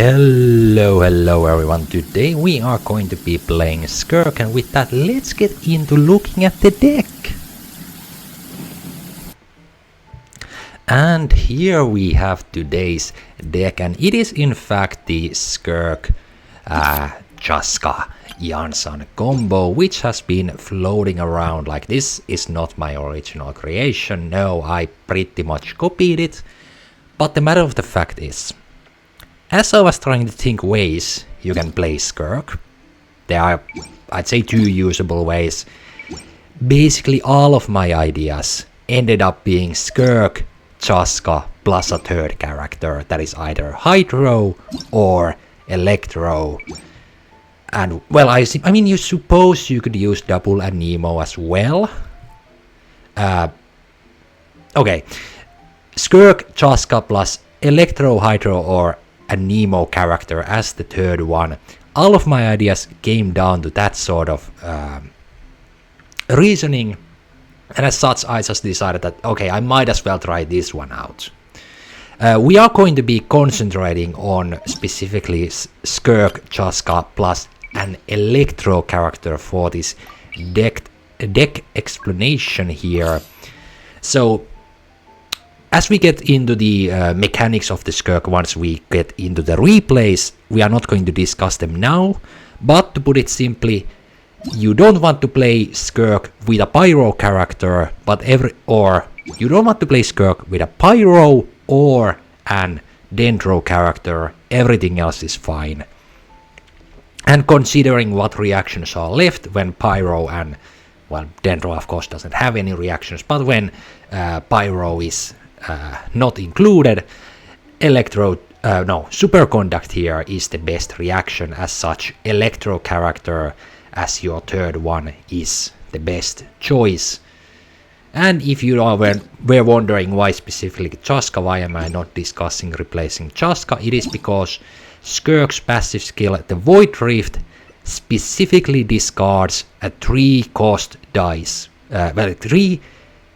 Hello everyone, today we are going to be playing Skirk, and with that let's get into looking at the deck. And here we have today's deck, and it is in fact the Skirk Chaska Jansan combo, which has been floating around. Like, this is not my original creation, no, I pretty much copied it, but the matter of the fact is, as I was trying to think ways you can play Skirk, there are, I'd say, two usable ways. Basically all of my ideas ended up being Skirk, Chaska plus a third character that is either Hydro or Electro. And well, I mean, you suppose you could use double anemo as well. Okay, Skirk, Chaska plus Electro, Hydro or anemo character as the third one. All of my ideas came down to that sort of reasoning, and as such I just decided that okay, I might as well try this one out. We are going to be concentrating on specifically Skirk, Chaska plus an Electro character for this deck explanation here. So as we get into the mechanics of the Skirk, once we get into the replays, we are not going to discuss them now, but to put it simply, you don't want to play Skirk with a Pyro character, or you don't want to play Skirk with a Pyro or an Dendro character, everything else is fine. And considering what reactions are left when Pyro and, well, Dendro of course doesn't have any reactions, but when Pyro is not included, Superconduct here is the best reaction. As such, Electro character as your third one is the best choice. And if you were wondering why specifically Chaska, why am I not discussing replacing Chaska, it is because Skirk's passive skill, the Void Rift, specifically discards a 3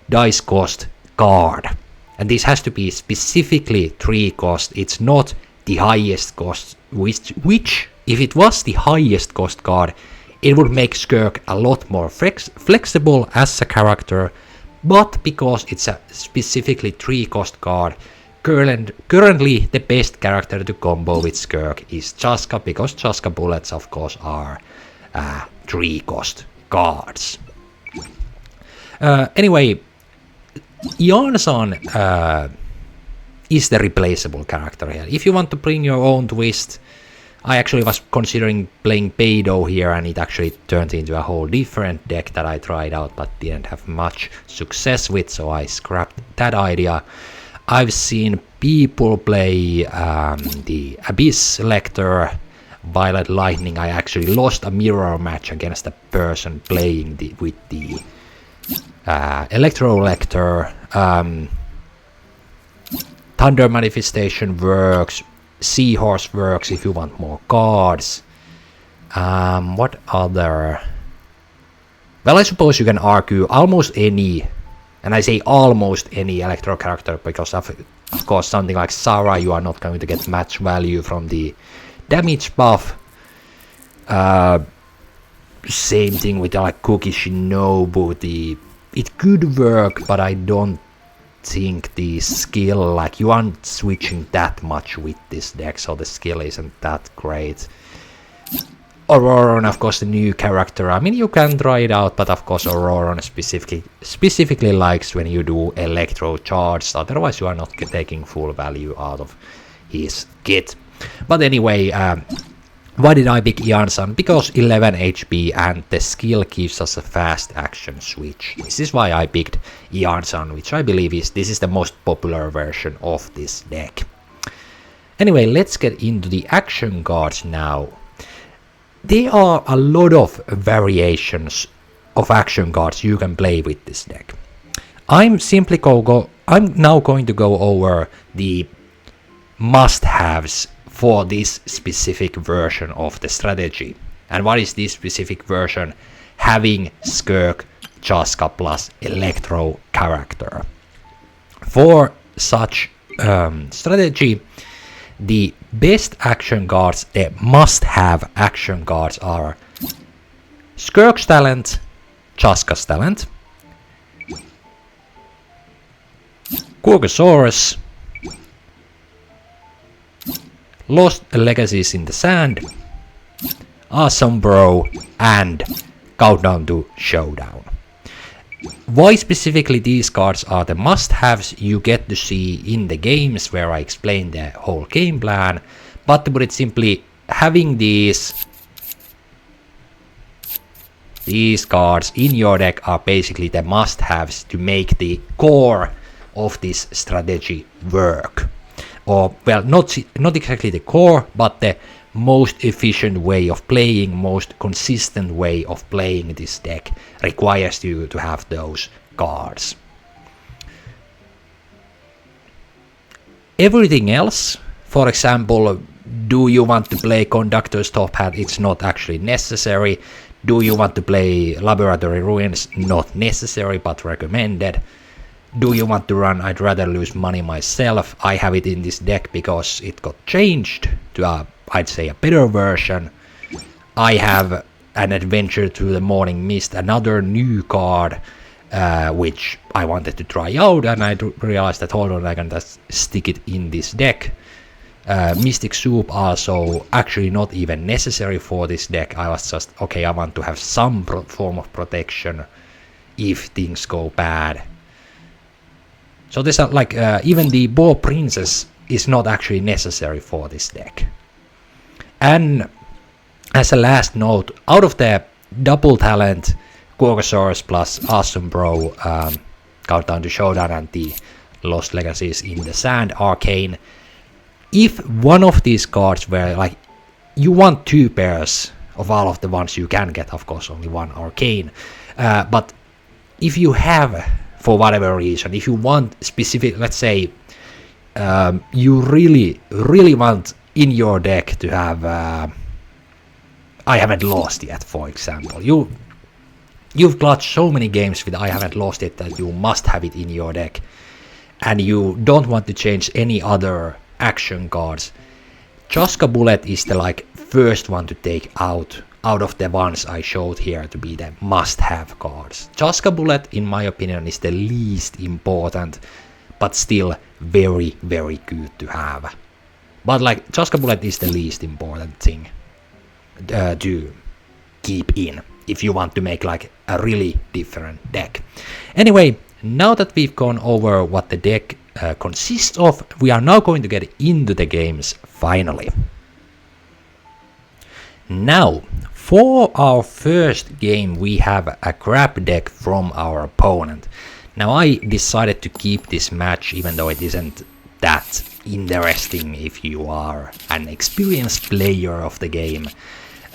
dice cost card. And this has to be specifically 3 cost, it's not the highest cost, which if it was the highest cost card, it would make Skirk a lot more flexible as a character, but because it's a specifically 3 cost card, currently the best character to combo with Skirk is Chaska, because Chaska bullets of course are 3 cost cards. Anyway, Jansan is the replaceable character here. If you want to bring your own twist, I actually was considering playing Beidou here, and it actually turned into a whole different deck that I tried out but didn't have much success with, so I scrapped that idea. I've seen people play the Abyss Lecter, Violet Lightning. I actually lost a mirror match against a person playing with the Electro Lecter. Thunder Manifestation works, Seahorse works if you want more cards. What other? Well, I suppose you can argue almost any, and I say almost any Electro character, because of course something like Sarah, you are not going to get match value from the damage buff. Same thing with like Cookie Shinobu, it could work, but I don't think the skill, like, you aren't switching that much with this deck, so the skill isn't that great. Auroron, of course, the new character, I mean, you can try it out, but of course Auroron specifically likes when you do Electro charge, otherwise you are not taking full value out of his kit. But anyway, why did I pick Jansan? Because 11 HP and the skill gives us a fast action switch. This is why I picked Jansan, which I believe this is the most popular version of this deck. Anyway, let's get into the action cards now. There are a lot of variations of action cards you can play with this deck. I'm now going to go over the must-haves for this specific version of the strategy. And what is this specific version? Having Skirk, Chaska plus Electro character. For such strategy, the best action cards, the must-have action cards are Skirk's Talent, Chaska's Talent, Kurgosaurus, Lost Legacies in the Sand, Awesome Bro, and Countdown to Showdown. Why specifically these cards are the must-haves you get to see in the games where I explain the whole game plan, but to put it simply, having these cards in your deck are basically the must-haves to make the core of this strategy work. Or, well, not exactly the core, but the most efficient way of playing, most consistent way of playing this deck requires you to have those cards. Everything else, for example, do you want to play Conductor's Top Hat? It's not actually necessary. Do you want to play Laboratory Ruins? Not necessary, but recommended. Do you want to run I'd Rather Lose Money Myself? I have it in this deck because it got changed to I'd say a better version. I have an Adventure to the Morning Mist, another new card, which I wanted to try out, and I realized that hold on, I can just stick it in this deck. Mystic Soup also actually not even necessary for this deck. I was just, okay, I want to have some form of protection if things go bad. So this are like, even the Boar Princess is not actually necessary for this deck. And as a last note, out of the double talent, Kurgosaurus plus Awesome Bro, Countdown to Showdown, and the Lost Legacies in the Sand Arcane, if one of these cards were like, you want 2 pairs of all of the ones you can get, of course only one Arcane, but if you have, for whatever reason, if you want specific, let's say, you really want in your deck to have, I Haven't Lost Yet, for example. You've clutched so many games with I Haven't Lost It that you must have it in your deck, and you don't want to change any other action cards. Chaska Bullet is the first one to take out of the ones I showed here to be the must-have cards. Chaska Bullet, in my opinion, is the least important, but still very, very good to have. But Chaska Bullet is the least important thing to keep in if you want to make a really different deck. Anyway, now that we've gone over what the deck consists of, we are now going to get into the games finally. Now, for our first game, we have a crap deck from our opponent. Now, I decided to keep this match, even though it isn't that interesting if you are an experienced player of the game.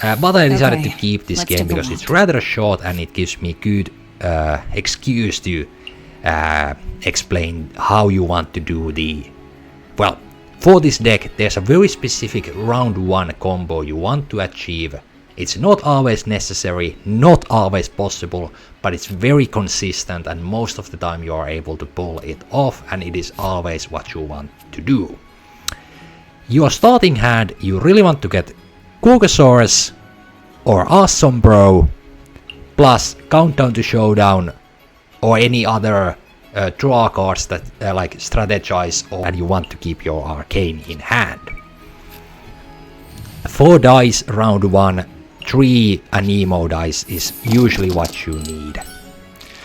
But I decided to keep this game because it's rather short and it gives me good excuse to explain how you want to do the... Well, for this deck, there's a very specific round 1 combo you want to achieve. It's not always necessary, not always possible, but it's very consistent and most of the time you are able to pull it off, and it is always what you want to do. Your starting hand, you really want to get Kurgosaurus or Awesome Bro plus Countdown to Showdown or any other draw cards that strategize, and you want to keep your Arcane in hand. 4 dice round 1, 3 anemo dice is usually what you need.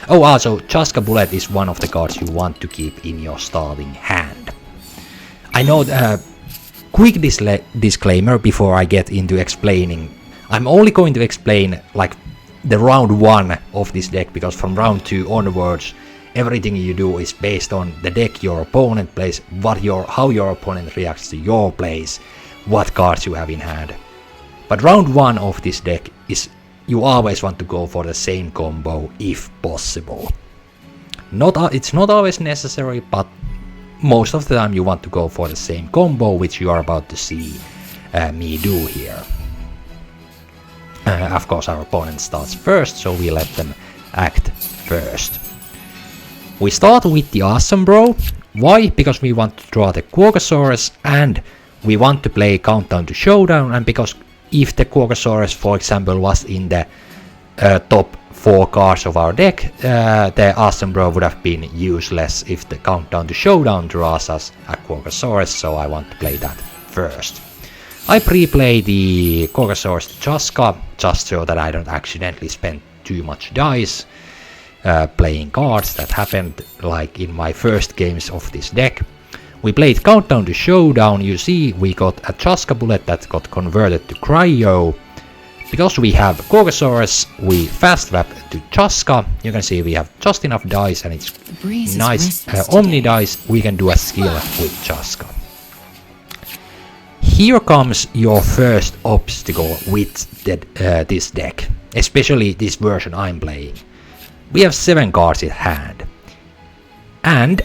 Oh, also, Chaska Bullet is one of the cards you want to keep in your starting hand. I know, quick disclaimer before I get into explaining. I'm only going to explain the round 1 of this deck, because from round 2 onwards, everything you do is based on the deck your opponent plays, how your opponent reacts to your plays, what cards you have in hand. But round 1 of this deck is you always want to go for the same combo if possible. It's not always necessary, but most of the time you want to go for the same combo, which you are about to see me do here. Of course our opponent starts first, so we let them act first. We start with the Awesome Bro. Why? Because we want to draw the Kurgosaurus, and we want to play Countdown to Showdown, and because if the Quagosaurus, for example, was in the top 4 cards of our deck, the Awesome Bro would have been useless if the Countdown to Showdown draws us a Quagosaurus, so I want to play that first. I pre-play the Quagosaurus to Chaska, just so that I don't accidentally spend too much dice playing cards. That happened like in my first games of this deck. We played Countdown to Showdown. You see, we got a Chaska bullet that got converted to Cryo. Because we have Quagosaurus, we fast swap to Chaska. You can see we have just enough dice, and it's nice Omni dice. We can do a skill with Chaska. Here comes your first obstacle with this deck, especially this version I'm playing. We have 7 cards in hand, and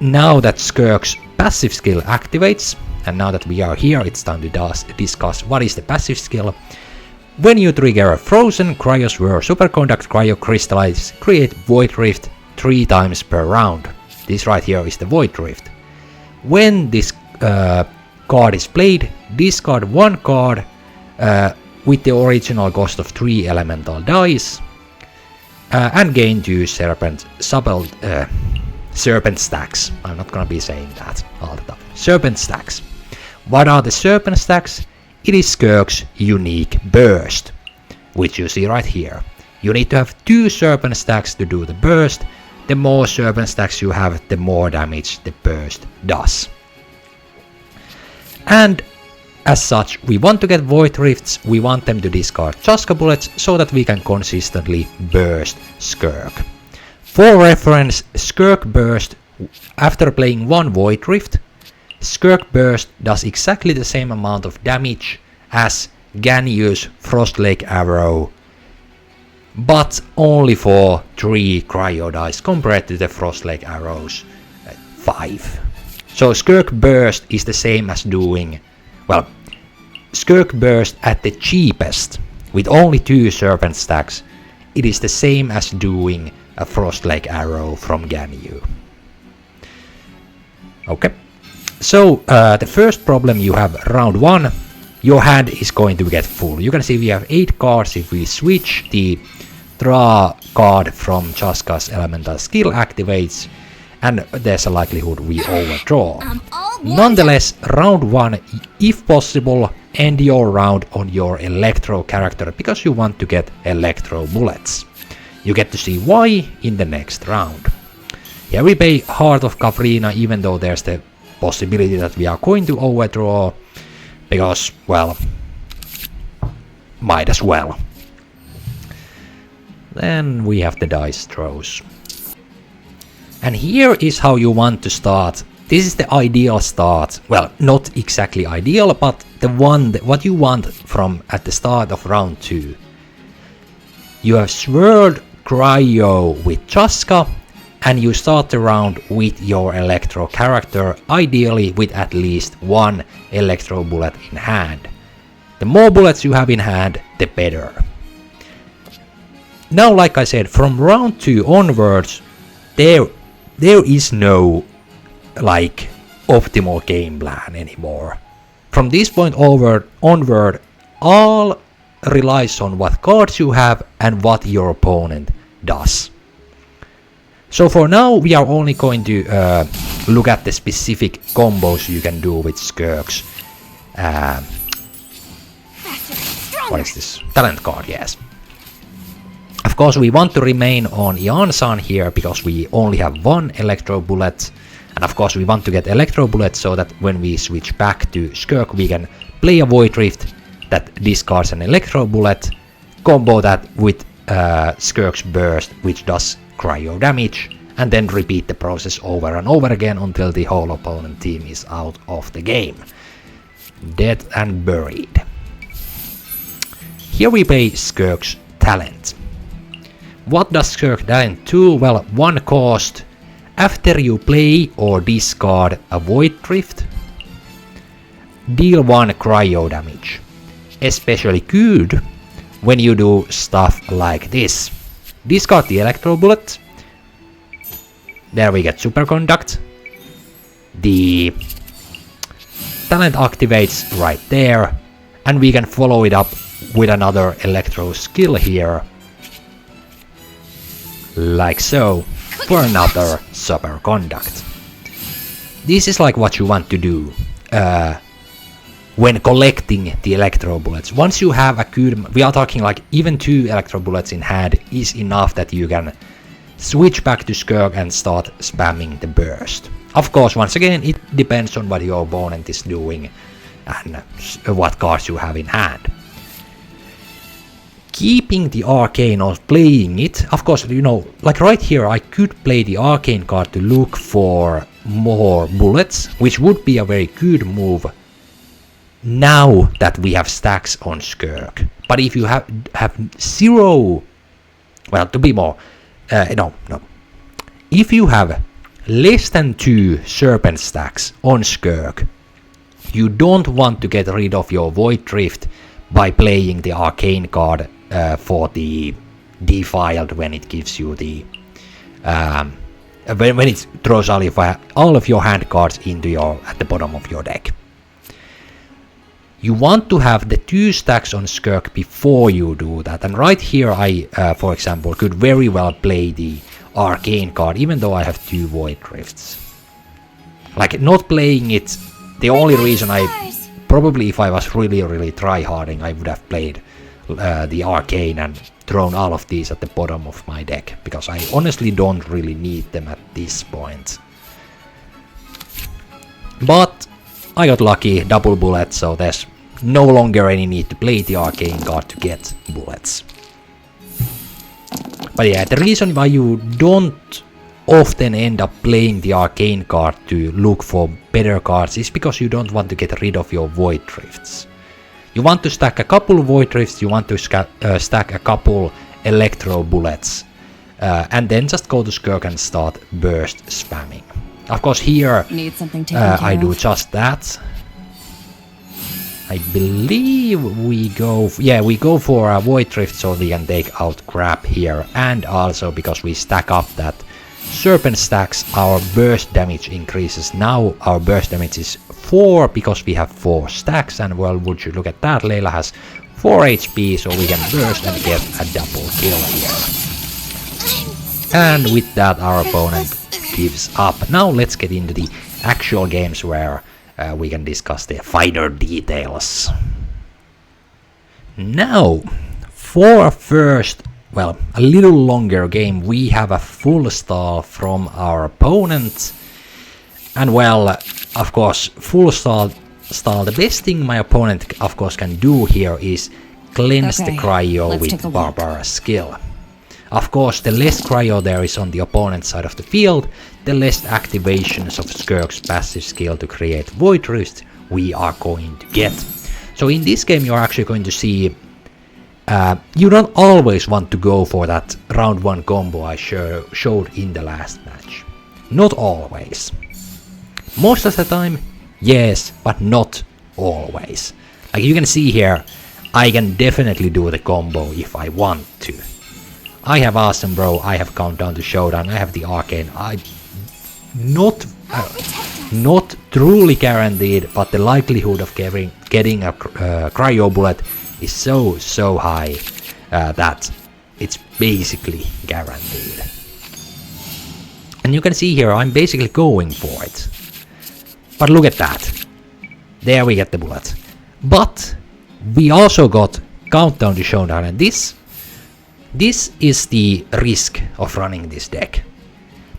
now that Skirk's passive skill activates, and now that we are here, it's time to discuss what is the passive skill. When you trigger a Frozen, Cryosphere, Superconduct, Cryo Crystallize, create Void Rift 3 times per round. This right here is the Void Rift. When this card is played, discard 1 card with the original cost of 3 elemental dice, and gain 2 serpent stacks. I'm not gonna be saying that all the time. Serpent stacks. What are the serpent stacks? It is Skirk's unique burst, which you see right here. You need to have 2 serpent stacks to do the burst. The more serpent stacks you have, the more damage the burst does. And as such, we want to get Void Rifts, we want them to discard Chaska bullets so that we can consistently burst Skirk. For reference, Skirk burst, after playing 1 Void Rift, Skirk burst does exactly the same amount of damage as Ganyu's Frost Lake Arrow, but only for 3 Cryo dice compared to the Frost Lake Arrow's 5. So Skirk burst is the same as doing, well, Skirk burst at the cheapest with only 2 serpent stacks. It is the same as doing a Frost Lake Arrow from Ganyu. Okay. So the first problem you have round 1, your hand is going to get full. You can see we have 8 cards. If we switch, the draw card from Chaska's elemental skill activates, and there's a likelihood we overdraw. Nonetheless, round 1, if possible, end your round on your electro character, because you want to get electro bullets. You get to see why in the next round. Here we play Heart of Kafrina, even though there's the possibility that we are going to overdraw, because, well, might as well. Then we have the dice throws. And here is how you want to start. This is the ideal start. Well, not exactly ideal, but the one what you want from at the start of round 2. You have swirled Cryo with Chaska, and you start the round with your electro character, ideally with at least 1 electro bullet in hand. The more bullets you have in hand, the better. Now, like I said, from round 2 onwards, there is no like optimal game plan anymore. From this point onward, all relies on what cards you have and what your opponent does. So for now, we are only going to look at the specific combos you can do with Skirks. What is this? Talent card, yes. Of course, we want to remain on Ian-san here because we only have 1 electro bullet. And of course, we want to get electro bullet so that when we switch back to Skirk, we can play a Void Rift that discards an electro bullet, combo that with Skirk's burst, which does cryo damage, and then repeat the process over and over again until the whole opponent team is out of the game. Dead and buried. Here we play Skirk's talent. What does Skirk talent do? Well, 1 cost. After you play or discard a Void Rift, deal 1 cryo damage. Especially good when you do stuff like this. Discard the electro bullet. There we get Superconduct. The talent activates right there, and we can follow it up with another electro skill here, like so, for another superconduct. This is like what you want to do when collecting the electro bullets. Once you have a good, we are talking like even 2 electro bullets in hand is enough that you can switch back to Skirk and start spamming the burst. Of course, once again, it depends on what your opponent is doing and what cards you have in hand. Keeping the arcane or playing it, of course, you know, like right here I could play the arcane card to look for more bullets, which would be a very good move now that we have stacks on Skirk. But if you have 0, well, to be more, no. If you have less than 2 serpent stacks on Skirk, you don't want to get rid of your Void Drift by playing the arcane card for the defiled when it gives you the when it throws all of your hand cards into your at the bottom of your deck. You want to have the 2 stacks on Skirk before you do that, and right here I for example could very well play the arcane card even though I have 2 Void Drifts. Like not playing it, the only reason probably if I was really tryharding I would have played the arcane and thrown all of these at the bottom of my deck, because I honestly don't really need them at this point. But I got lucky, double bullets, so there's no longer any need to play the arcane card to get bullets. But yeah, the reason why you don't often end up playing the arcane card to look for better cards is because you don't want to get rid of your Void Drifts. You want to stack a couple Void Drifts, you want to stack a couple electro bullets, and then just go to Skirk and start burst spamming. Of course here I do just that. I believe we go for a Void Drift so we can take out crap here, and also because we stack up that serpent stacks, our burst damage increases. Now our burst damage is 4 because we have 4 stacks, and well, would you look at that, Layla has 4 HP, so we can burst and get a double kill here. And with that our opponent gives up. Now let's get into the actual games where we can discuss the finer details. Now, for a first, well, a little longer game, we have a full stall from our opponent. And well, of course, full stall, the best thing my opponent of course can do here is cleanse the cryo with Barbara's skill. Of course, the less cryo there is on the opponent's side of the field, the less activations of Skirk's passive skill to create Void Drift we are going to get. So in this game you're actually going to see you don't always want to go for that round 1 combo I showed in the last match. Not always. Most of the time, yes, but not always. Like you can see here, I can definitely do the combo if I want to. I have Awesome Bro, I have Countdown to Showdown, I have the Arcane. Not truly guaranteed, but the likelihood of getting a cryo bullet is so high that it's basically guaranteed. And you can see here I'm basically going for it. But look at that. There we get the bullet. But we also got Countdown to Showdown, and this is the risk of running this deck.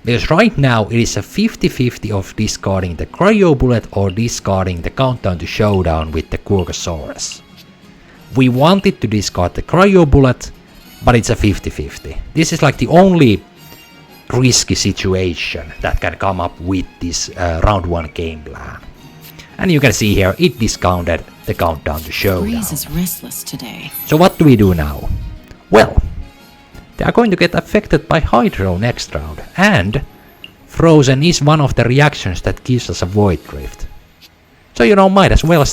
Because right now it is a 50-50 of discarding the cryo bullet or discarding the Countdown to Showdown with the Kurgosaurus. We wanted to discard the cryo bullet, but it's a 50-50. This is like the only risky situation that can come up with this round 1 game plan. And you can see here it discounted the Countdown to Showdown. Breeze is restless today. So what do we do now? Well, they are going to get affected by Hydro next round, and Frozen is one of the reactions that gives us a Void Drift. So you know, might as well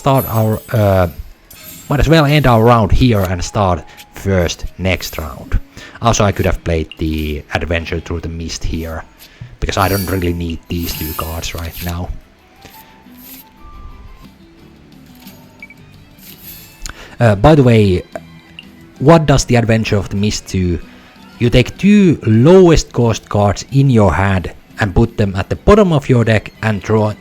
end our round here and start first next round. Also, I could have played the Adventure Through the Mist here, because I don't really need these 2 cards right now. By the way, what does the Adventure of the Mist do? You take 2 lowest cost cards in your hand and put them at the bottom of your deck and draw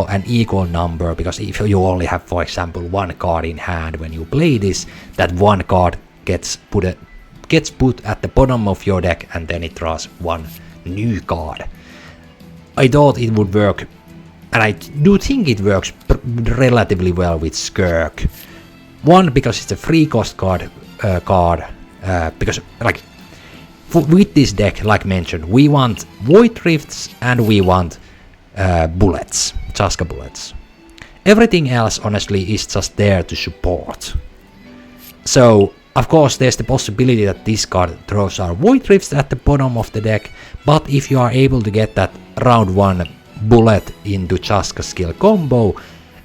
an equal number, because if you only have, for example, 1 card in hand when you play this, that 1 card gets put at the bottom of your deck and then it draws 1 new card. I thought it would work, and I do think it works relatively well with Skirk. 1, because it's a free cost card, because like with this deck, like mentioned, we want Void Rifts and we want bullets, Chaska bullets. Everything else, honestly, is just there to support. So, of course, there's the possibility that this card throws our Void Rifts at the bottom of the deck, but if you are able to get that round 1 bullet into Chaska skill combo,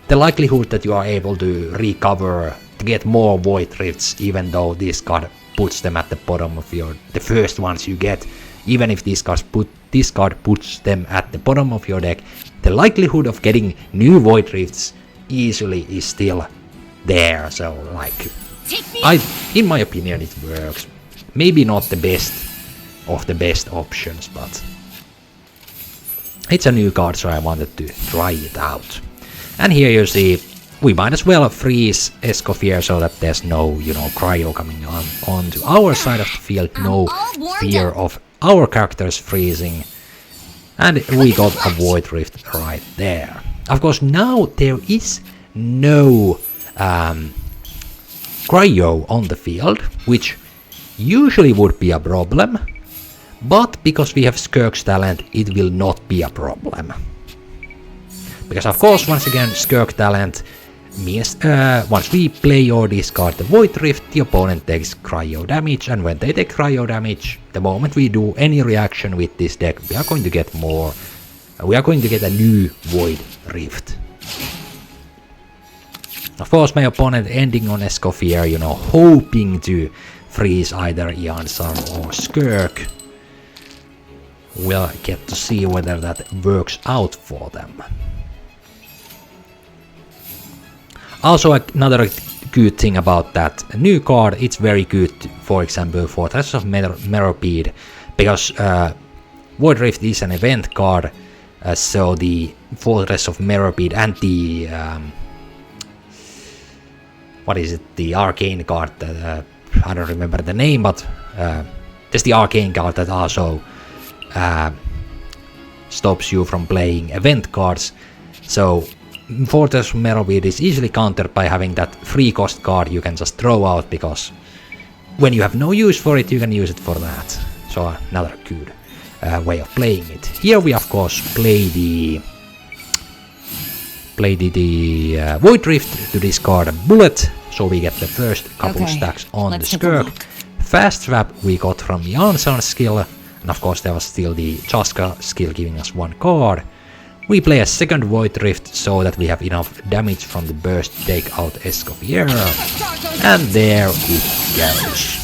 the likelihood that you are able to recover to get more Void Rifts, even though this card puts them at the bottom of the first ones you get, even if this card puts them at the bottom of your deck, the likelihood of getting new Void Rifts easily is still there. So like, in my opinion, it works. Maybe not the best of the best options, but it's a new card, so I wanted to try it out. And here you see, we might as well freeze Escoffier so that there's no, cryo coming onto our side of the field, no fear of our characters freezing. And we got a Void Rift right there. Of course, now there is no cryo on the field, which usually would be a problem, but because we have Skirk's talent, it will not be a problem. Because of course, once again, Skirk talent means once we play or discard the Void Rift, the opponent takes cryo damage, and when they take cryo damage, the moment we do any reaction with this deck, we are going to get a new Void Rift. Of course, my opponent ending on Escoffier, hoping to freeze either Jansson or Skirk. We'll get to see whether that works out for them. Also, another good thing about that new card, it's very good, for example, Fortress of Meropide, because Void Rift is an event card, so the Fortress of Meropide and the the arcane card that I don't remember the name, but there's the arcane card that also stops you from playing event cards. So Fortress of Meropide is easily countered by having that free cost card you can just throw out, because when you have no use for it, you can use it for that. So another good way of playing it. Here we of course play the Void Rift to discard a bullet, so we get the first couple stacks on the Skirk. Fast swap we got from the Jansson skill, and of course there was still the Chaska skill giving us 1 card. We play a second Void Rift so that we have enough damage from the burst to take out Escoffier, and there it goes.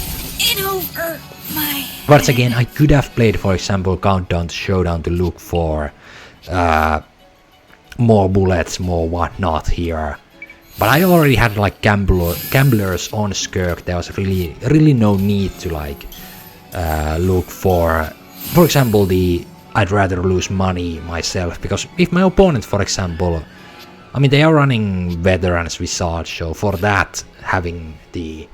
Once again, I could have played, for example, Countdown to Showdown to look for more bullets, more whatnot here, but I already had like gamblers on Skirk. There was really no need to like look for example, I'd rather lose money myself, because if my opponent, for example, I mean, they are running Veterans Visage, so for that, having the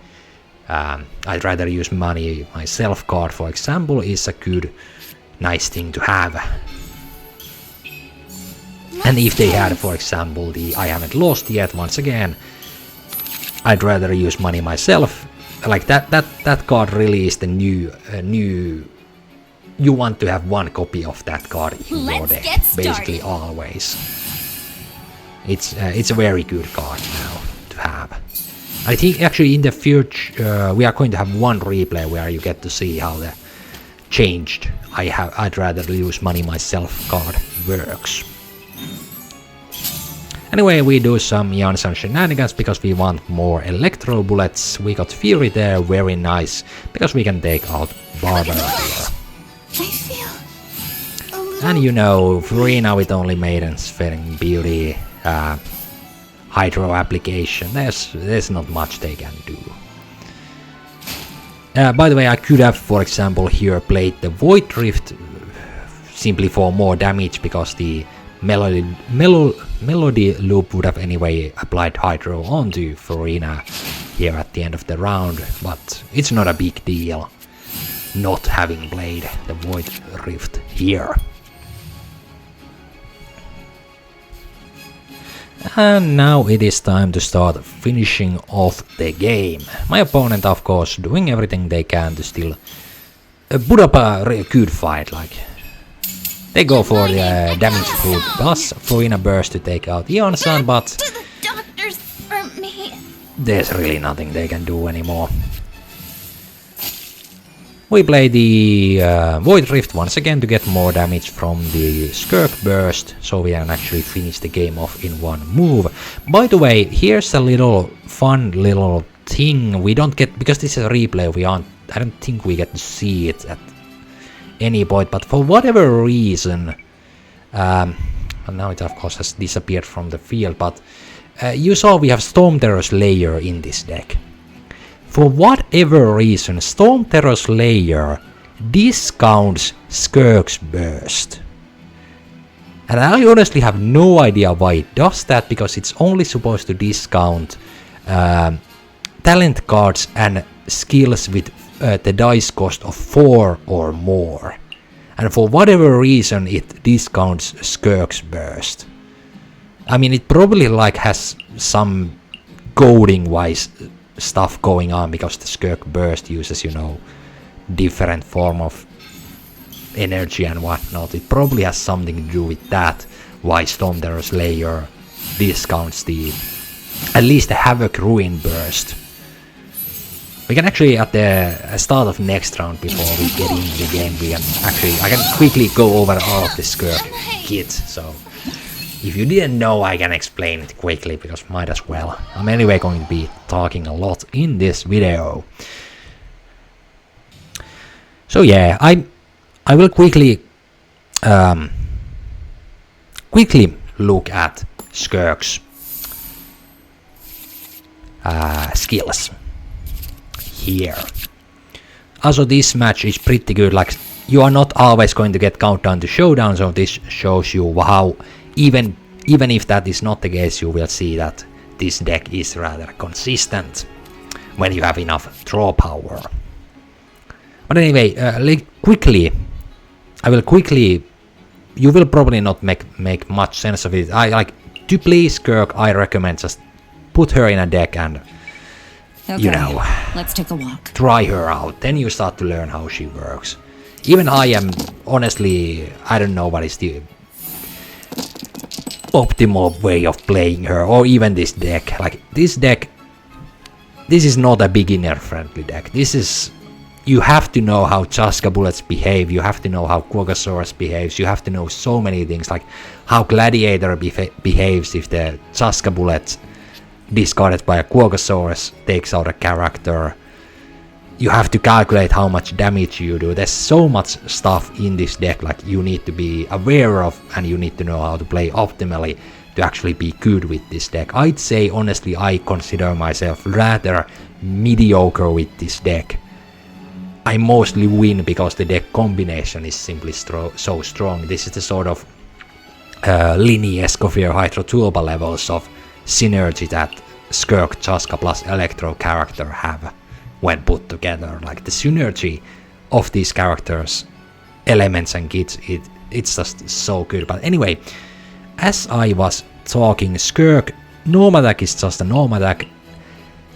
I'd rather use money myself card, for example, is a good, nice thing to have. And if they had, for example, the I haven't lost yet, once again, I'd rather use money myself. Like that card really is the new. You want to have 1 copy of that card in your deck, basically always. It's a very good card now to have. I think actually in the future we are going to have 1 replay where you get to see how the changed I'd rather use money myself card works. Anyway, we do some Jansson shenanigans because we want more electro bullets. We got Fury there, very nice, because we can take out Barbara here. And Furina with only Maiden's Fading Beauty, hydro application. There's not much they can do. By the way, I could have, for example, here played the Void Rift simply for more damage, because the melody loop would have anyway applied hydro onto Farina here at the end of the round, but it's not a big deal not having played the Void Rift here. And now it is time to start finishing off the game. My opponent, of course, doing everything they can to still put up a good fight. Like, they go for the damage through Dust, Farina Burst to take out Eon-san, but To the doctors for me. there's really nothing they can do anymore. We play the Void Rift once again to get more damage from the Skirk Burst, so we can actually finish the game off in one move. By the way, here's a little fun little thing we don't get, because this is a replay, I don't think we get to see it at any point, but for whatever reason, and now it of course has disappeared from the field, but you saw we have Storm Terror's Lair in this deck. For whatever reason, Storm Terror's Lair discounts Skirk's Burst. And I honestly have no idea why it does that, because it's only supposed to discount talent cards and skills with the dice cost of 4 or more. And for whatever reason it discounts Skirk's Burst. I mean, it probably like has some coding wise stuff going on, because the Skirk Burst uses, you know, different form of energy and whatnot. It probably has something to do with that, why Storm Terror's Lair discounts the at least the Havoc Ruin Burst. We can actually, at the start of next round, before we get into the game, I can quickly go over all of the Skirk kit. So if you didn't know, I can explain it quickly, because might as well. I'm anyway going to be talking a lot in this video. So yeah, I will quickly look at Skirk's skills here. Also, this match is pretty good. Like, you are not always going to get countdown to showdown, so this shows you how even if that is not the case, you will see that this deck is rather consistent when you have enough draw power. But anyway, you will probably not make much sense of it. I like to play Skirk. I recommend just put her in a deck and you know, let's take a walk. Try her out. Then you start to learn how she works. Even I am honestly, I don't know what is the optimal way of playing her, or even this deck. Like, this is not a beginner friendly deck. You have to know how Chaska bullets behave, you have to know how Quaggosaurus behaves, you have to know so many things, like how Gladiator behaves if the Chaska bullet discarded by a Quaggosaurus takes out a character. You have to calculate how much damage you do. There's so much stuff in this deck, like, you need to be aware of, and you need to know how to play optimally to actually be good with this deck. I'd say honestly I consider myself rather mediocre with this deck. I mostly win because the deck combination is simply so strong. This is the sort of Linny, Escoffier, Hydro Tulpa levels of synergy that Skirk, Chaska plus Electro character have when put together. Like, the synergy of these characters, elements and kits, it's just so good. But anyway, as I was talking, Skirk, norm attack is just a norm attack.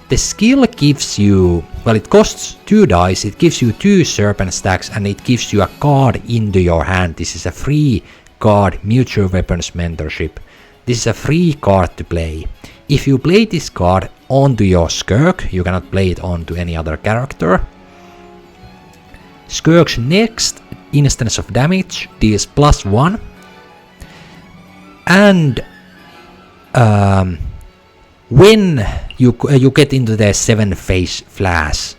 The skill gives you, well, it costs 2 dice, it gives you 2 serpent stacks, and it gives you a card into your hand. This is a free card, Mutual Weapons Mentorship. This is a free card to play. If you play this card onto your Skirk, you cannot play it onto any other character. Skirk's next instance of damage deals +1. And when you get into the 7-phase flash,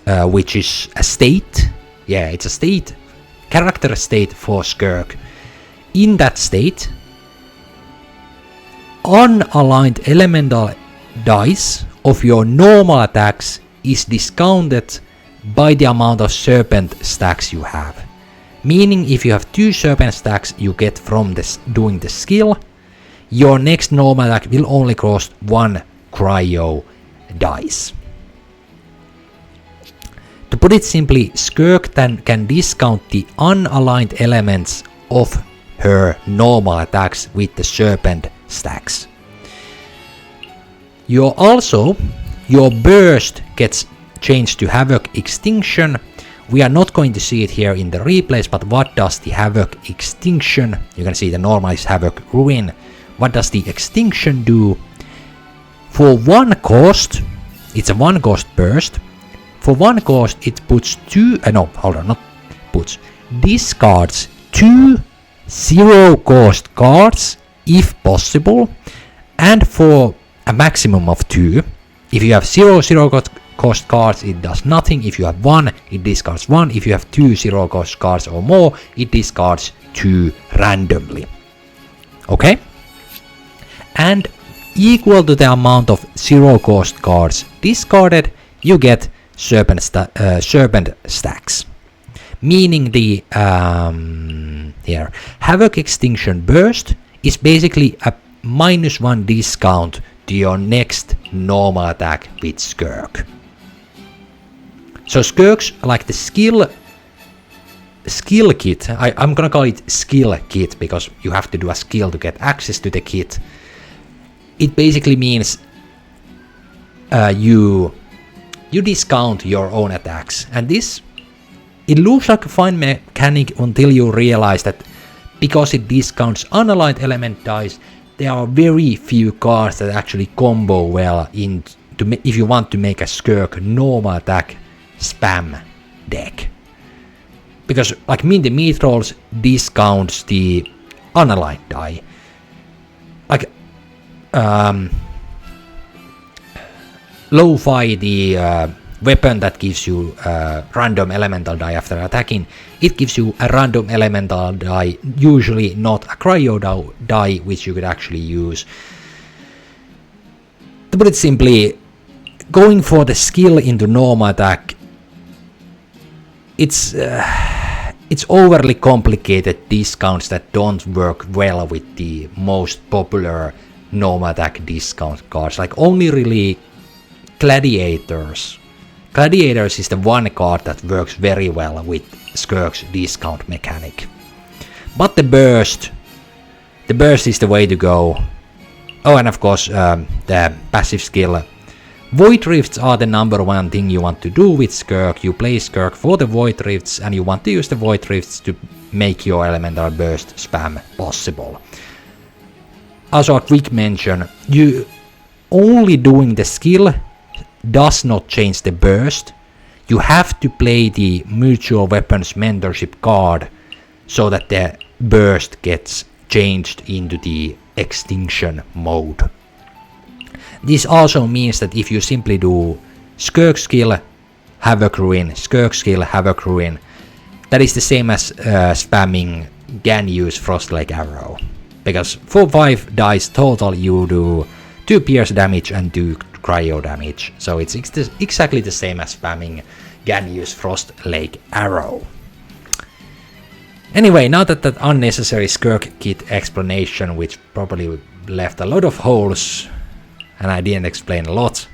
which is a state, yeah, it's a state, character state for Skirk. in that state, unaligned elemental dice of your normal attacks is discounted by the amount of serpent stacks you have. Meaning if you have 2 serpent stacks you get from this doing the skill, your next normal attack will only cost 1 cryo dice. To put it simply, Skirk can discount the unaligned elements of her normal attacks with the serpent stacks. Your burst gets changed to Havoc Extinction. We are not going to see it here in the replays, but what does the Havoc Extinction, you can see the normal is Havoc Ruin, what does the Extinction do? For 1 cost, it's a 1 cost burst, for 1 cost it puts 2, discards 2 0 cost cards if possible, and for a maximum of 2. If you have 0 cost cards it does nothing, if you have 1 it discards 1, if you have 2 0 cost cards or more it discards 2 randomly. Okay? And equal to the amount of 0 cost cards discarded you get serpent stacks. Meaning the here Havoc Extinction Burst is basically a -1 discount to your next normal attack with Skirk. So Skirks, like the skill kit, I'm gonna call it skill kit because you have to do a skill to get access to the kit. It basically means you discount your own attacks, and this, it looks like a fine mechanic until you realize that because it discounts unaligned element dice, there are very few cards that actually combo well if you want to make a Skirk normal attack spam deck. Because like the Meat Rolls discounts the unaligned die. Like Lo-Fi, the weapon that gives you random elemental die after attacking, it gives you a random elemental die, usually not a cryo die, which you could actually use. To put it simply, going for the skill into normal attack, it's overly complicated discounts that don't work well with the most popular normal attack discount cards, like only really Gladiators. Gladiators is the one card that works very well with Skirk's discount mechanic. But the burst is the way to go. Oh, and of course the passive skill. Void Rifts are the #1 thing you want to do with Skirk. You play Skirk for the Void Rifts and you want to use the Void Rifts to make your elemental burst spam possible. Also a quick mention, you only doing the skill does not change the burst. You have to play the Mutual Weapons Mentorship card so that the burst gets changed into the extinction mode. This also means that if you simply do Skirk skill, Havoc Ruin, Skirk skill, Havoc Ruin, that is the same as spamming Ganyu's Frostlake Arrow. Because for 5 dice total you do 2 pierce damage and 2 cryo damage. So it's exactly the same as spamming Ganyu's Frostlake Arrow. Anyway, now that unnecessary Skirk kit explanation, which probably left a lot of holes, and I didn't explain a lot,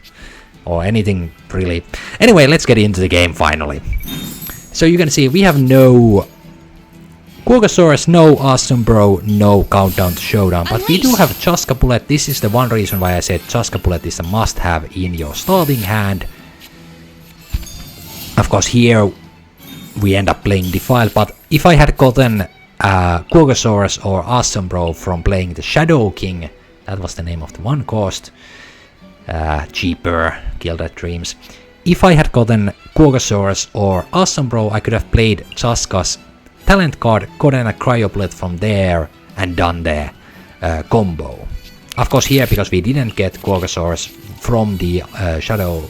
or anything really. Anyway, let's get into the game finally. So you can see we have no Quagosaurus, no Awesome Bro, no Countdown to Showdown, but we do have Chaskapullet. This is the one reason why I said Chaskapullet is a must-have in your starting hand. Of course here we end up playing Defile, but if I had gotten Quagosaurus or Awesome Bro from playing the Shadow King, that was the name of the one cost, cheaper Gilded Dreams. If I had gotten Quagosaurus or Awesome Bro, I could have played Chaska's talent card, gotten a Cryopullet from there, and done the combo. Of course here, because we didn't get Quagosaurus from the Shadow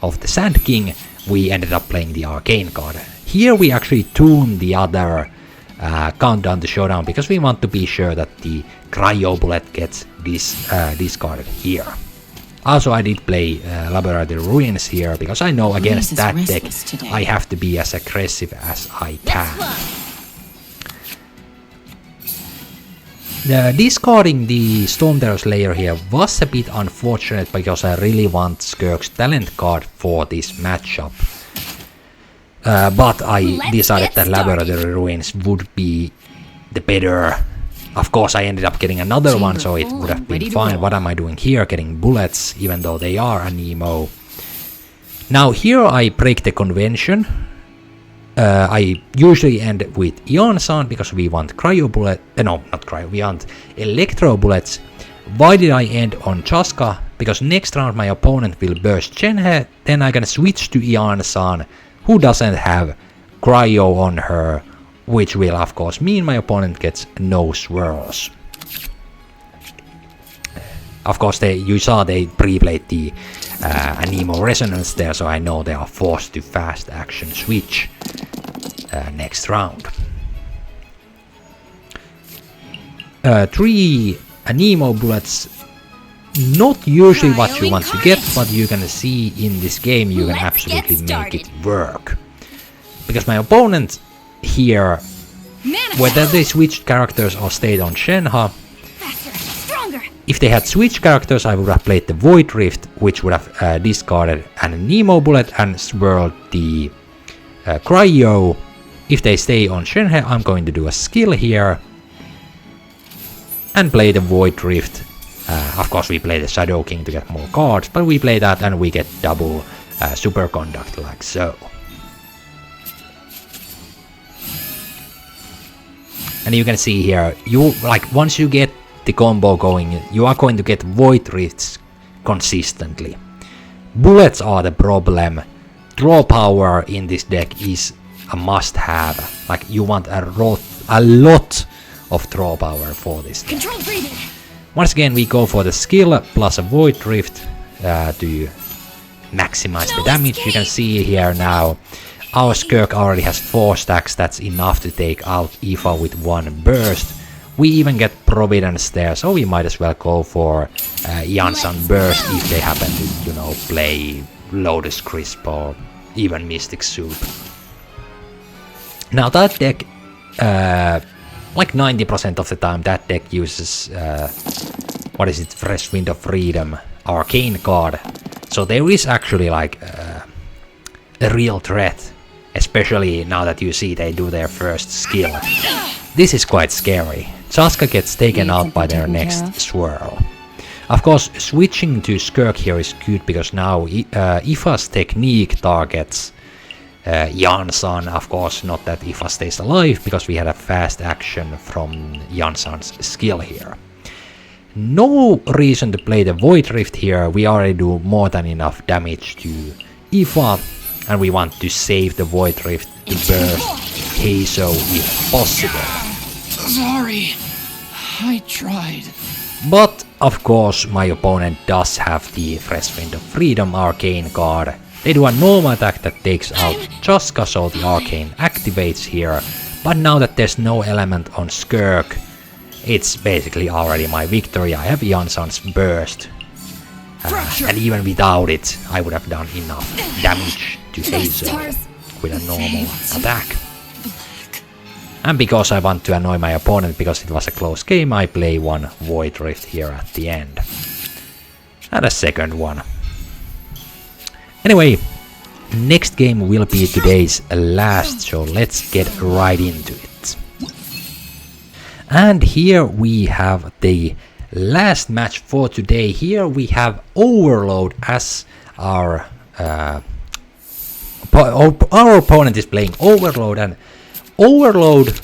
of the Sand King, we ended up playing the Arcane card. Here we actually tuned the other countdown to showdown, because we want to be sure that the cryo bullet gets discarded here. Also, I did play Laboratory Ruins here, because I know against that deck I have to be as aggressive as I can. Discarding the Storm Terror Slayer here was a bit unfortunate, because I really want Skirk's talent card for this matchup. But I decided that Laboratory Ruins would be the better. Of course, I ended up getting another one, so it would have been fine. What am I doing here? Getting bullets, even though they are anemo. Now here I break the convention. I usually end with Ion Sun, because we want cryo bullet. No, not cryo. We want electro bullets. Why did I end on Chaska? Because next round my opponent will burst Shenhe. Then I can switch to Ion Sun, who doesn't have cryo on her, which will of course mean my opponent gets no swirls. Of course, you saw they pre-played the Anemo Resonance there, so I know they are forced to fast action switch next round. 3 Anemo bullets, not usually what you want to get, but you can see in this game you can absolutely make it work. Because my opponent here, whether they switched characters or stayed on Shenhe, if they had switched characters, I would have played the Void Rift, which would have discarded an Anemo bullet and swirled the cryo. If they stay on Shenhe, I'm going to do a skill here and play the Void Rift. Of course, we play the Shadow King to get more cards, but we play that and we get double Superconduct like so. And you can see here, once you get the combo going, you are going to get Void Rifts consistently. Bullets are the problem. Draw power in this deck is a must-have. Like, you want a lot of draw power for this deck. Once again, we go for the skill plus a Void Rift to maximize the damage. You can see here now, our Skirk already has 4 stacks. That's enough to take out Aoife with 1 burst. We even get Providence there, so we might as well go for Janssen Burst if they happen to, play Lotus Crisp or even Mystic Soup. Now that deck, like 90% of the time, that deck uses, Fresh Wind of Freedom, Arcane card. So there is actually like a real threat, especially now that you see they do their first skill. This is quite scary. Chaska gets taken out by their next swirl. Of course, switching to Skirk here is good, because now Aoife's technique targets Janssen. Of course, not that Aoife stays alive, because we had a fast action from Janssen's skill here. No reason to play the Void Rift here. We already do more than enough damage to Aoife, and we want to save the Void Rift to burst Heiso if possible. Sorry, I tried. But of course my opponent does have the Fresh Wind of Freedom Arcane card. They do a normal attack that takes out Chaska, so the Arcane activates here. But now that there's no element on Skirk, it's basically already my victory. I have Janssen's Burst. And even without it, I would have done enough damage to Heiso with a normal attack. And because I want to annoy my opponent, because it was a close game, I play 1 Void Rift here at the end. And a second one. Anyway, next game will be today's last, so let's get right into it. And here we have the last match for today. Here we have Overload as our opponent is playing Overload, and Overload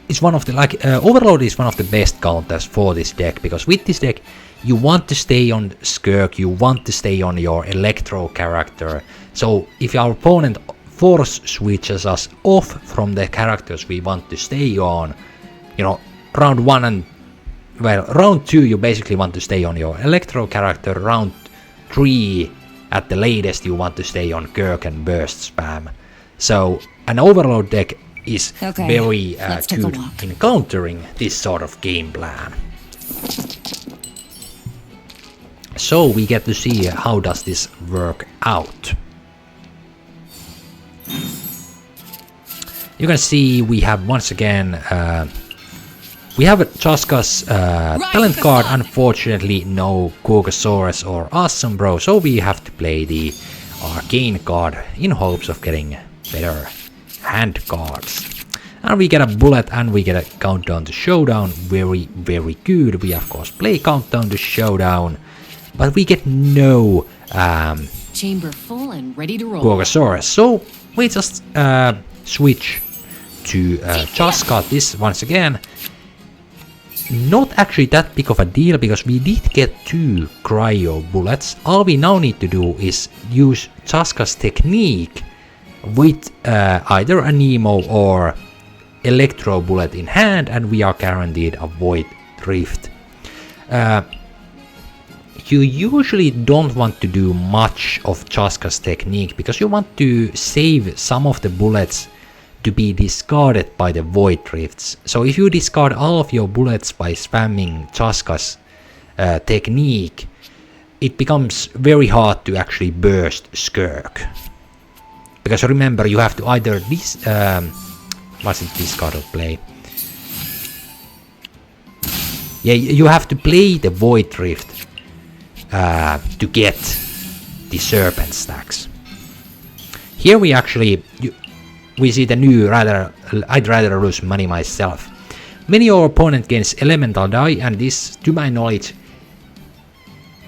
is one of the Overload is one of the best counters for this deck, because with this deck you want to stay on Skirk, you want to stay on your Electro character. So if our opponent force switches us off from the characters we want to stay on, round 1 and round 2 you basically want to stay on your Electro character, round 3 at the latest you want to stay on Kirk and Burst spam. So an Overload deck is Okay, very let's take a good walk. in countering this sort of game plan. So we get to see how does this work out. You can see we have once again we have Chaska's talent card. Unfortunately, no Gorgosaurus or Awesome Bro, so we have to play the Arcane card in hopes of getting better hand cards. And we get a bullet and we get a Countdown to Showdown. Very, very good. We of course play Countdown to Showdown, but we get no Chamber full and ready to roll. Gorgosaurus. So we just switch to Chaska this once again. Not actually that big of a deal because we did get 2 cryo bullets. All we now need to do is use Chaska's technique with either anemo or electro bullet in hand, and we are guaranteed a void rift. You usually don't want to do much of Chaska's technique because you want to save some of the bullets to be discarded by the void rifts. So if you discard all of your bullets by spamming Chaska's technique, it becomes very hard to actually burst Skirk. Because remember, you have to either what's it, discard or play? Yeah, you have to play the void rift to get the serpent stacks. Here we actually we see the new I'd rather lose money myself. When your opponent gains elemental die, and this, to my knowledge,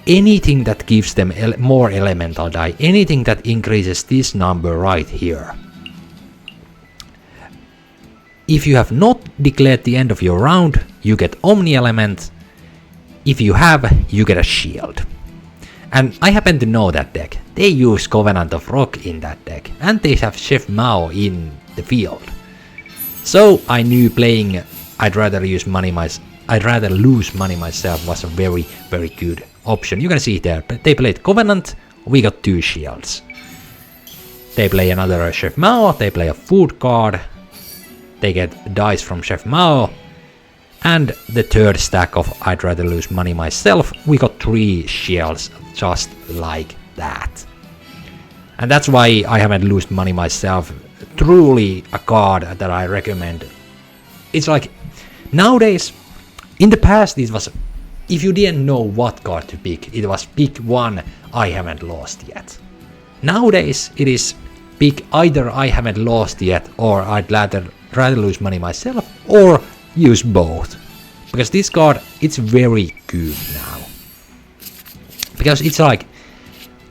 anything that gives them more elemental die, anything that increases this number right here. If you have not declared the end of your round, you get Omni Element. If you have, you get a shield. And I happen to know that deck. They use Covenant of Rock in that deck, and they have Chef Mao in the field. So I knew playing I'd rather lose money myself was a very, very good option. You can see there, they played Covenant, we got 2 shields. They play another Chef Mao, they play a food card, they get dice from Chef Mao, and the third stack of I'd rather lose money myself, we got 3 shields just like that. And that's why I haven't lost money myself. Truly a card that I recommend. It's like, nowadays, in the past it was, if you didn't know what card to pick, it was pick one I haven't lost yet. Nowadays it is pick either I haven't lost yet or I'd rather lose money myself, or use both. Because this card, it's very good now. Because it's like,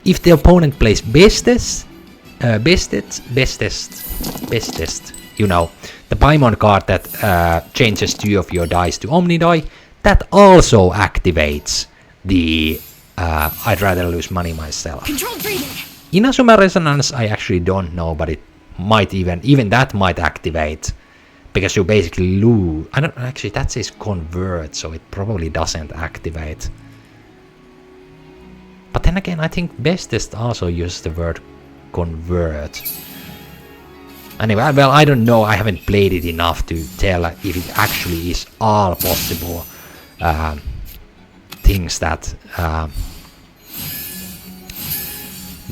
if the opponent plays bestest, you know, the Paimon card that changes 2 of your dice to Omni die, that also activates the I'd rather lose money myself. Controlled breathing. Inazuma Resonance I actually don't know, but it might even that might activate, because you basically lose. I don't actually, that says convert, so it probably doesn't activate. But then again, I think bestest also uses the word convert. Anyway, well, I don't know, I haven't played it enough to tell if it actually is all possible things that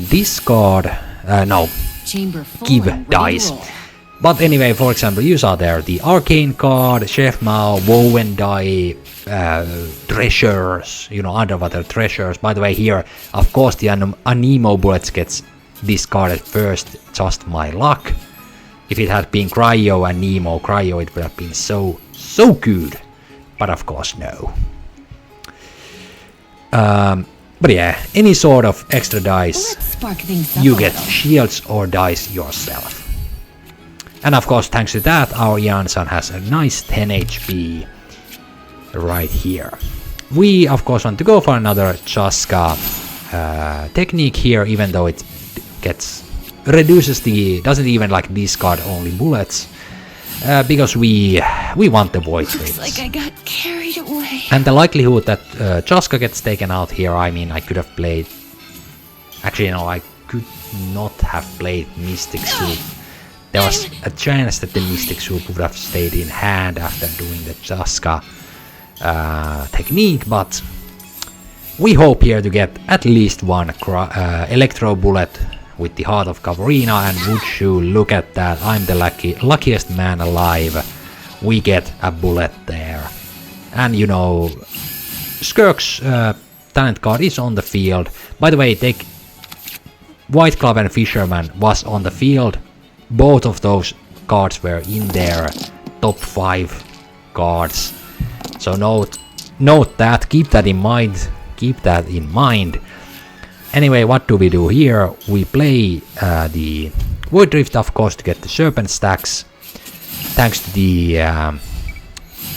discard, no, Chamber full give and ready to dice. roll. But anyway, for example, you saw there the Arcane card, Chef Mao, Woven die, treasures, you know, underwater treasures. By the way, here, of course, the anemo bullets gets discarded first, just my luck. If it had been Cryo and Nemo Cryo, it would have been so good. But of course, no. But yeah, any sort of extra dice, Let's spark things up you a get little. shields or dice yourself. And of course, thanks to that, our Jansan has a nice 10 HP right here. We of course want to go for another Chaska technique here, even though it doesn't even like discard only bullets, because we want the void Looks rifts. like I got carried away. And the likelihood that Chaska gets taken out here, I mean, I could have played, actually no, I could not have played Mystic Suit There was a chance that the Mystic Soup would have stayed in hand after doing the Jaska technique, but we hope here to get at least one electro bullet with the Heart of Kavarina, and would you look at that, I'm the luckiest man alive. We get a bullet there. And you know, Skirks talent card is on the field. By the way, take White Glove and Fisherman was on the field. Both of those cards were in their top 5 cards. So note that, keep that in mind. Keep that in mind. Anyway, what do we do here? We play the Void Rift, of course, to get the Serpent stacks. Thanks to the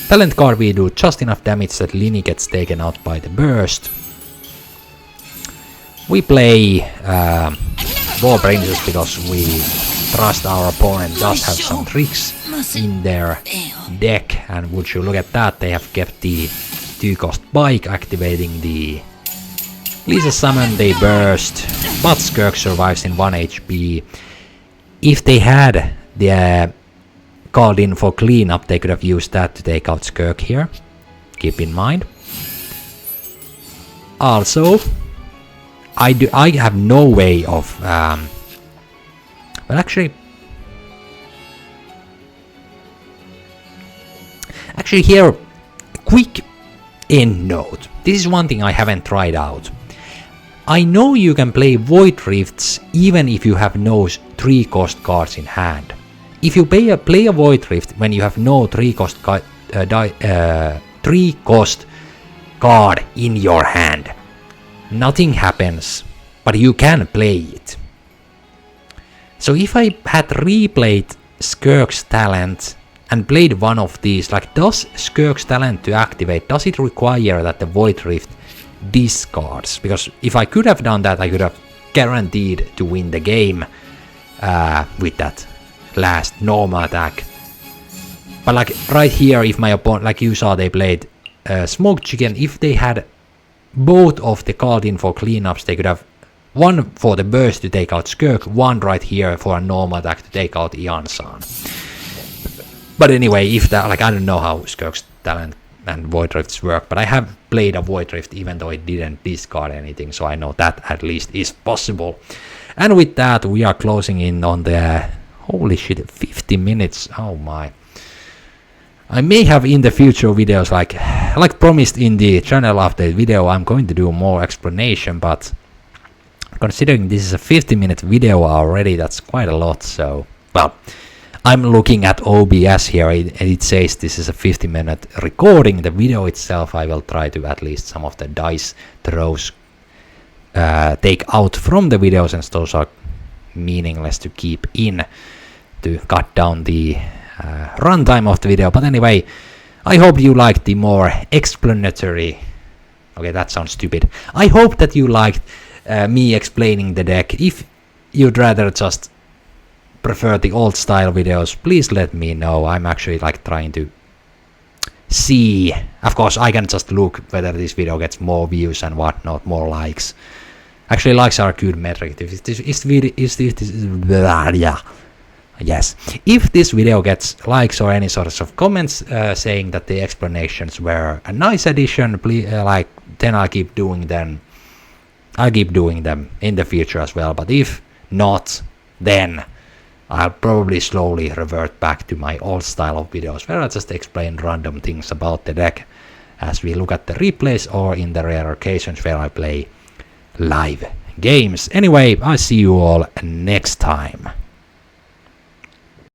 talent card, we do just enough damage that Lini gets taken out by the burst. We play War Princess because we trust our opponent does have some tricks in their deck, and would you look at that, they have kept the 2-cost bike, activating the Lisa summon, they burst, but Skirk survives in 1 HP. If they had the called in for cleanup, they could have used that to take out Skirk here. Keep in mind. Also, I have no way of well, actually here, quick end note. This is one thing I haven't tried out. I know you can play Void Rifts even if you have no 3-cost cards in hand. If you play a Void Rift when you have no 3-cost card in your hand, nothing happens, but you can play it. So if I had replayed Skirk's talent and played one of these, like, does Skirk's talent to activate, does it require that the Void Rift discards? Because if I could have done that, I could have guaranteed to win the game with that last normal attack. But like right here, if my opponent, like you saw, they played Smoked Chicken, if they had both of the called in for cleanups, they could have one for the burst to take out Skirk, one right here for a normal attack to take out Ian-san. But anyway, if that, like, I don't know how Skirk's talent and Void Rifts work, but I have played a Void Rift even though it didn't discard anything, so I know that at least is possible. And with that, we are closing in on the, holy shit, 50 minutes, oh my. I may have in the future videos, like promised in the channel update video, I'm going to do more explanation, but considering this is a 50-minute video already, that's quite a lot, so, well, I'm looking at OBS here, and it says this is a 50-minute recording. The video itself, I will try to at least some of the dice throws take out from the videos, and those are meaningless to keep in to cut down the runtime of the video. But anyway, I hope you liked the more explanatory, okay, that sounds stupid. I hope that you liked me explaining the deck. If you'd rather just prefer the old style videos, please let me know. I'm actually like trying to see, of course I can just look whether this video gets more views and whatnot, more likes. Actually, likes are a good metric. If this video gets likes or any sorts of comments saying that the explanations were a nice addition, please, then I'll keep doing them. I'll keep doing them in the future as well. But if not, then I'll probably slowly revert back to my old style of videos where I just explain random things about the deck as we look at the replays, or in the rare occasions where I play live games. Anyway, I'll see you all next time.